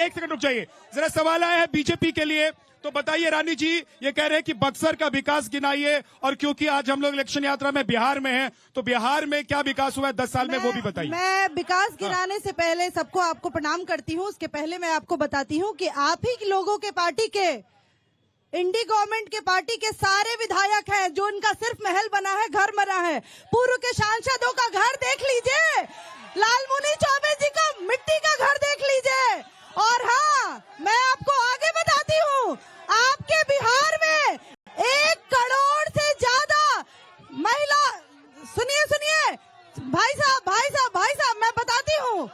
एक सेकंड रुक जाइए जरा। सवाल आया है बीजेपी के लिए, तो बताइए रानी जी, ये कह रहे हैं कि बक्सर का विकास गिनाइए, और क्योंकि आज हम लोग इलेक्शन यात्रा में बिहार में हैं, तो बिहार में क्या विकास हुआ है 10 साल में वो भी बताइए। मैं विकास गिनाने से पहले सबको आपको प्रणाम करती हूँ। उसके पहले मैं आपको बताती हूँ कि आप ही लोगों के पार्टी के, इंडी गवर्नमेंट के पार्टी के सारे विधायक हैं जो उनका सिर्फ महल बना है, घर बना है। पूर्व के सांसदों का घर देख लीजिए, लालमुनि चौबे जी का मिट्टी का घर देख लीजिए। और हाँ, मैं आपको आगे बताती हूँ, आपके बिहार में 1 करोड़ से ज्यादा महिला, सुनिए भाई साहब मैं बताती हूँ,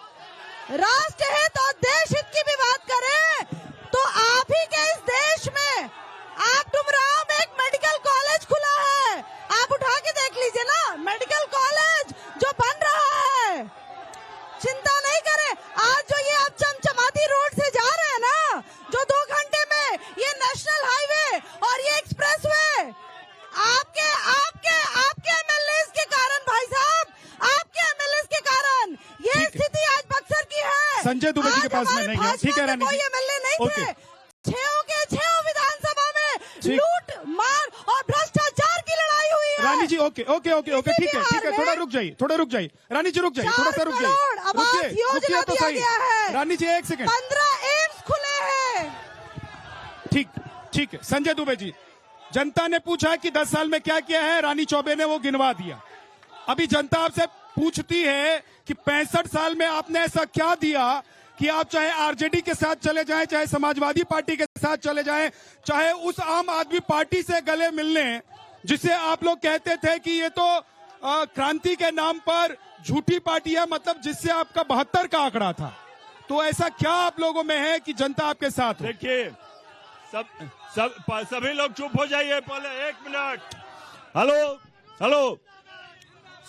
राष्ट्र हित और देश हित की भी बात करें तो आप ही के इस देश में आप डुमराव में एक मेडिकल कॉलेज खुला है, आप उठा के देख लीजिए ना, मेडिकल कॉलेज जो बन रहा है। चिंता नहीं करें, आज जो ये आप चमचमाती रोड से जा रहे हैं ना, जो 2 घंटे में ये नेशनल हाईवे और ये एक्सप्रेस वे, आपके एमएलए के कारण भाई साहब, आपके एमएलए के कारण ये स्थिति आज बक्सर की है। संजय दुबे जी के पास में नहीं है, ठीक है रानी जी, कोई एमएलए नहीं थे, 6 विधानसभा में लूट मार और भ्रष्टाचार की लड़ाई हुई है। रानी जी ओके, ठीक है, थोड़ा रुक जाइए रानी जी, रुक जाइए, थोड़ा सा रुक जाइए, रुकिए तो सही रानी जी, 1 सेकंड। 15 एम्स खुले हैं। ठीक है संजय दुबे जी, जनता ने पूछा कि 10 साल में क्या किया है, रानी चौबे ने वो गिनवा दिया। अभी जनता आपसे पूछती है कि 65 साल में आपने ऐसा क्या दिया कि आप चाहे आरजेडी के साथ चले जाएं, चाहे समाजवादी पार्टी के साथ चले जाएं, चाहे उस आम आदमी पार्टी से गले मिलने जिसे आप लोग कहते थे कि ये तो क्रांति के नाम पर झूठी पार्टी है, मतलब जिससे आपका 72 का आंकड़ा था। तो ऐसा क्या आप लोगों में है कि जनता आपके साथ हो? देखिए, सभी लोग चुप हो जाइए, पहले 1 मिनट। हेलो,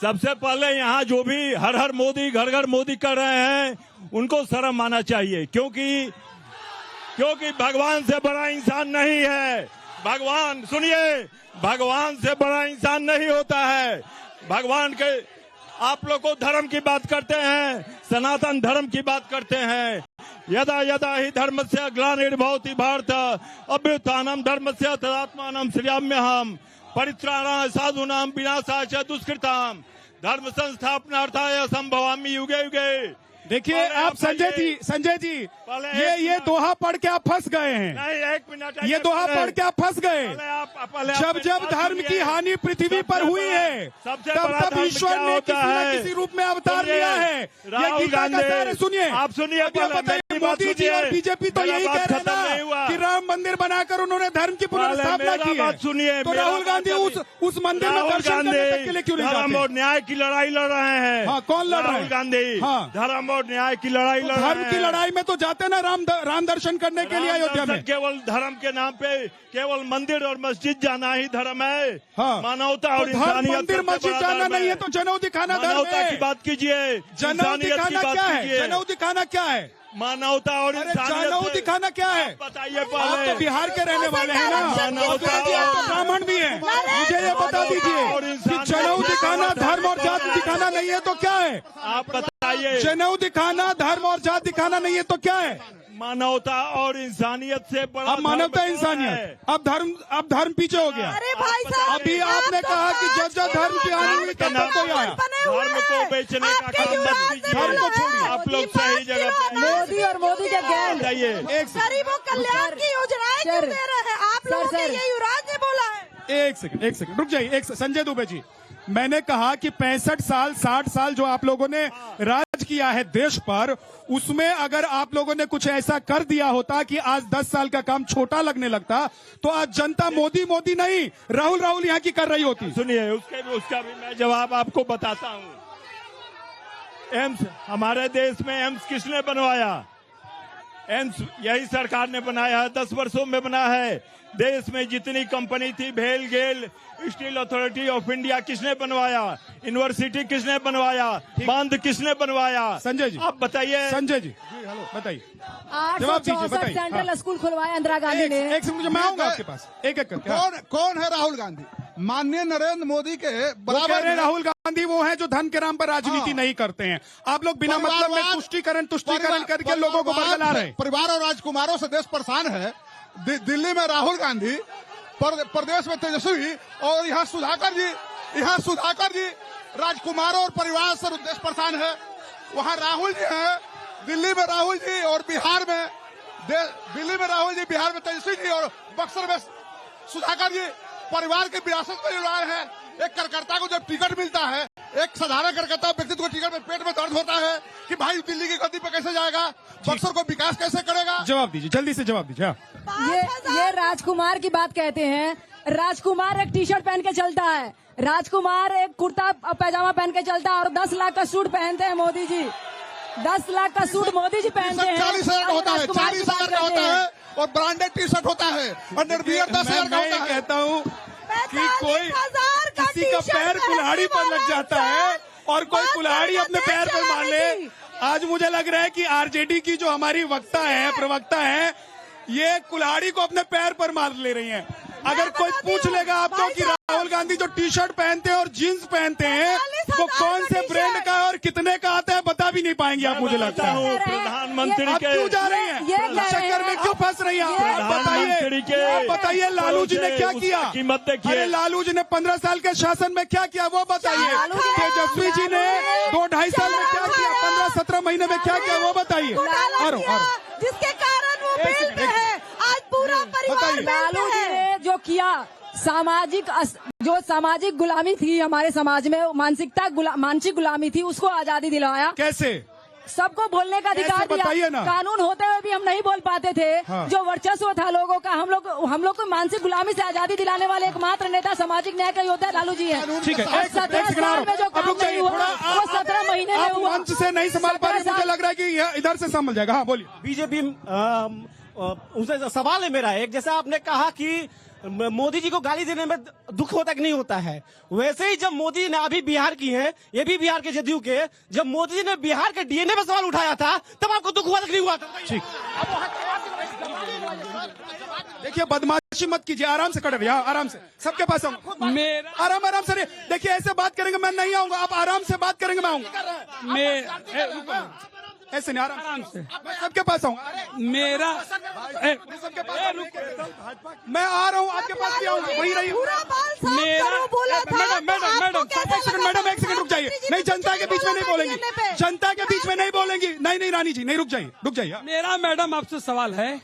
सबसे पहले यहाँ जो भी हर हर मोदी, घर घर मोदी कर रहे हैं, उनको शर्म आना चाहिए, क्योंकि भगवान से बड़ा इंसान नहीं है। भगवान, सुनिए, भगवान से बड़ा इंसान नहीं होता है। भगवान के, आप लोग को धर्म की बात करते हैं, सनातन धर्म की बात करते हैं। यदा यदा ही धर्मस्य ग्लानिर्भवति भारत अभ्युत्थानम धर्मस्य तदात्मानं श्रेयाम्यहम् परित्राणाय साधूनां विनाशाय च दुष्कृताम् धर्म संस्थापनार्थाय संभवामि युगे युगे। देखिए आप संजय जी ये दोहा पढ़ के आप फंस गए हैं। नहीं, 1 मिनट, ये दोहा पढ़ के आप फंस गए। जब धर्म की हानि पृथ्वी पर हुई है, तब ईश्वर ने किसी न किसी रूप में अवतार लिया है। ये गीता का सार है, सुनिए, आप सुनिए। बताइए, मोदी जी और बीजेपी तो यही कह रहे हैं कि राम मंदिर बनाकर उन्होंने धर्म की पुनर्स्थापना की है। सुनिए, तो राहुल गांधी उस मंदिर में दर्शन करने के लिए क्यों नहीं जाते? धर्म और न्याय की लड़ाई लड़ रहे हैं। हाँ, कौन लड़ रहे हैं? राहुल गांधी। धर्म और न्याय की लड़ाई लड़ रहे हैं। धर्म की लड़ाई में तो जाते ना राम दर्शन करने के लिए अयोध्या में। केवल धर्म के नाम पे केवल मंदिर और मस्जिद जाना ही धर्म है। हाँ। मानवता और तो इंसानियत, मंदिर मस्जिद जाना नहीं है तो जनेऊ दिखाना धर्म है। मानवता की बात कीजिए, जनेऊ दिखाना क्या है? जनेऊ दिखाना क्या है? मानवता और इंसानियत। जनेऊ दिखाना क्या है? बताइए आप पहले। तो बिहार के रहने वाले हैं ना, मानवता तो ब्राह्मण भी है, मुझे ये बता दीजिए कि जनेऊ दिखाना धर्म और जात दिखाना नहीं है तो क्या है? आप बताइए। जनेऊ दिखाना धर्म और जात दिखाना नहीं है तो क्या है? मानवता और इंसानियत से बड़ा। अब मानवता इंसानियत, अब धर्म पीछे हो गया। अरे भाई साहब, अभी आपने कहा कि जब धर्म की हानि हुई तब तो आया। धर्म को बेचने का काम मत कीजिए। धर्म को छोड़िए। आप लोग सही जगह पे। मोदी और मोदी के गैंग बताइए। गरीबों कल्याण की योजनाएं क्यों दे रहे हैं आप लोगों के? ये युवराज ने बोला है। एक सेकंड रुक जाइए। संजय दुबे जी, मैंने कहा कि 65 साल 60 साल जो आप लोगों ने राज किया है देश पर, उसमें अगर आप लोगों ने कुछ ऐसा कर दिया होता कि आज 10 साल का काम छोटा लगने लगता, तो आज जनता मोदी नहीं राहुल यहाँ की कर रही होती। सुनिए, उसका भी मैं जवाब आपको बताता हूँ। एम्स, हमारे देश में एम्स किसने बनवाया? एम्स यही सरकार ने बनाया है, 10 वर्षों में बना है। देश में जितनी कंपनी थी, भेल गेल, स्टील अथॉरिटी ऑफ इंडिया किसने बनवाया? यूनिवर्सिटी किसने बनवाया? बांध किसने बनवाया? संजय जी, आप बताइए। संजय जी, हेलो, बताइए, 864 सेंट्रल स्कूल खुलवाया इंदिरा गांधी ने। एक सेकंड, मैं आऊंगा आपके पास, एक करके। कौन है राहुल गांधी? माननीय नरेंद्र मोदी के वो कह बराबर रहे हैं राहुल गांधी वो है जो धन के नाम पर राजनीति हाँ। नहीं करते हैं। आप लोग बिना मतलब में तुष्टीकरण करके लोगों को बरगला रहे हैं। परिवार और राजकुमारों से देश परेशान है। दिल्ली में राहुल गांधी, प्रदेश में तेजस्वी, और यहाँ सुधाकर जी राजकुमारों और परिवार से देश परेशान है। वहाँ राहुल जी है, दिल्ली में राहुल जी, और बिहार में तेजस्वी जी, और बक्सर में सुधाकर जी परिवार की विरासत में जुड़ाए हैं। एक कार्यकर्ता को जब टिकट मिलता है, एक साधारण कार्यकर्ता व्यक्ति को टिकट में पेट में दर्द होता है कि भाई दिल्ली की गद्दी पे कैसे जाएगा, बक्सर को विकास कैसे करेगा। जवाब दीजिए, जल्दी से जवाब दीजिए। ये राजकुमार की बात कहते हैं। राजकुमार एक टी शर्ट पहन के चलता है, राजकुमार एक कुर्ता पैजामा पहन के चलता है, और 10 लाख का सूट पहनते हैं मोदी जी। 10 लाख का सूट मोदी जी पहनते हैं। 40,000 का होता है, 40,000 का होता है, और ब्रांडेड टी शर्ट होता है, अंडरवियर 10,000 का होता है। कहता हूँ कि कोई किसी का पैर कुल्हाड़ी पर लग जाता है और कोई कुल्हाड़ी अपने पैर पर मार ले। आज मुझे लग रहा है कि आरजेडी की जो हमारी प्रवक्ता है, ये कुल्हाड़ी को अपने पैर पर मार ले रही हैं। अगर कोई पूछ लेगा आपको कि राहुल गांधी जो टी शर्ट पहनते हैं और जीन्स पहनते हैं वो कौन से ब्रांड का है और कितने का आता है, बता भी नहीं पाएंगे आप, मुझे लगता है। प्रधानमंत्री आप क्यों जा रही हैं, चक्कर में क्यों फंस रही हैं आप? बताइए लालू जी ने क्या किया? कीमत देखिए। अरे लालू जी ने 15 साल के शासन में क्या किया वो बताइए। तेजस्वी जी ने 2-2.5 साल में क्या किया, 15-17 महीने में क्या किया वो बताइए। और जिसके कारण वो बेल में है, आज पूरा परिवार बेल लालू में जी है। ने जो किया, सामाजिक गुलामी थी हमारे समाज में, मानसिक गुलामी थी, उसको आजादी दिलाया। कैसे? सबको बोलने का अधिकार बताइए दिया। ना। कानून होते हुए भी हम नहीं बोल पाते थे। हाँ। जो वर्चस्व था लोगों का, हम लोग को मानसिक गुलामी से आजादी दिलाने वाले एकमात्र नेता सामाजिक न्याय का योद्धा लालू जी है। ठीक है, और 17 साल में जो काम नहीं हुआ वो 17 महीने में आप हुआ। मंच से नहीं संभाल पा रहे, मुझे लग रहा है कि यह इधर से संभल जाएगा। हाँ बोलिए। बीजेपी उनसे सवाल है मेरा एक, जैसे आपने कहा कि मोदी जी को गाली देने में दुख होता कि नहीं होता है, वैसे ही जब मोदी जी ने अभी बिहार की है, ये भी बिहार के जदयू के, जब मोदी जी ने बिहार के डीएनए में सवाल उठाया था तब आपको दुख हुआ कि नहीं हुआ था? ठीक, देखिए बदमाशी मत कीजिए, आराम से खड़े रहिए, आराम से, सबके पास आऊंगा। आराम से रहिए। देखिए ऐसे बात करेंगे मैं नहीं आऊंगा, आप आराम से बात करेंगे मैं आऊंगा। ऐसे नहीं, आराम से मैं सबके पास आऊंगा। मैं आ रहा हूँ, आपके पास भी आऊंगा, वही रही। मैडम एक सेकंड रुक जाइए। नहीं, जनता के बीच में नहीं बोलेंगी, जनता के बीच में नहीं बोलेंगी। नहीं रानी जी, नहीं, रुक जाइए। मेरा मैडम आपसे सवाल है,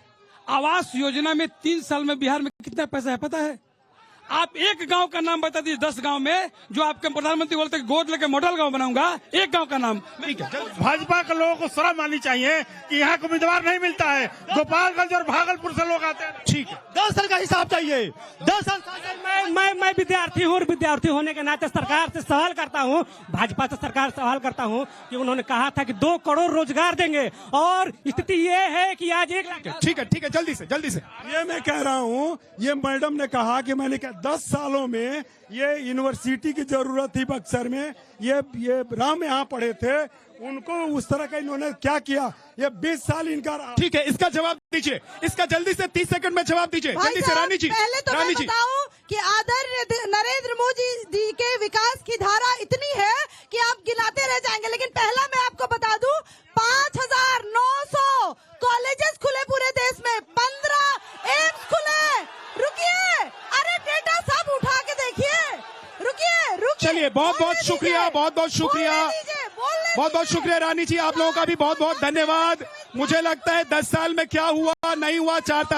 आवास योजना में 3 साल में बिहार में कितना पैसा है पता है? आप एक गांव का नाम बता दीजिए 10 गांव में जो आपके प्रधानमंत्री बोलते हैं गोद लेके मॉडल गांव बनाऊंगा, एक गांव का नाम। ठीक है, भाजपा के लोगों को शर्म आनी चाहिए कि यहाँ को उम्मीदवार नहीं मिलता है। गोपालगंज और भागलपुर से लोग आते हैं। ठीक है, 10 साल का हिसाब चाहिए। 10 साल मैं विद्यार्थी हूँ और विद्यार्थी होने के नाते सरकार से सवाल करता हूँ, भाजपा से सरकार सवाल करता हूँ कि उन्होंने कहा था कि 2 करोड़ रोजगार देंगे और स्थिति ये है कि आज 1 लाख। ठीक है, जल्दी से। ये मैं कह रहा हूँ, ये मैडम ने कहा कि मैंने कहा 10 सालों में ये यूनिवर्सिटी की जरूरत थी बक्सर में, ये राम यहाँ पढ़े थे, उनको उस तरह का इन्होंने क्या किया? ये 20 साल इनका। ठीक है, इसका जवाब दीजिए, इसका जल्दी से 30 सेकंड में जवाब दीजिए, जल्दी से। रानी जी, पहले तो मैं बताऊं कि आदरणीय नरेंद्र मोदी जी के विकास की धारा इतनी है कि आप गिनाते रह जाएंगे, लेकिन पहला मैं आपको बता दूं 5,900 कॉलेजेस खुले पूरे देश में, 15 एम्स खुले। रुकिए, अरे डेटा सब उठा के देखिए। रुकिए। चलिए, बहुत शुक्रिया, बहुत शुक्रिया रानी जी, आप लोगों का भी बहुत धन्यवाद। मुझे लगता है 10 साल में क्या हुआ नहीं हुआ, 4 तारीख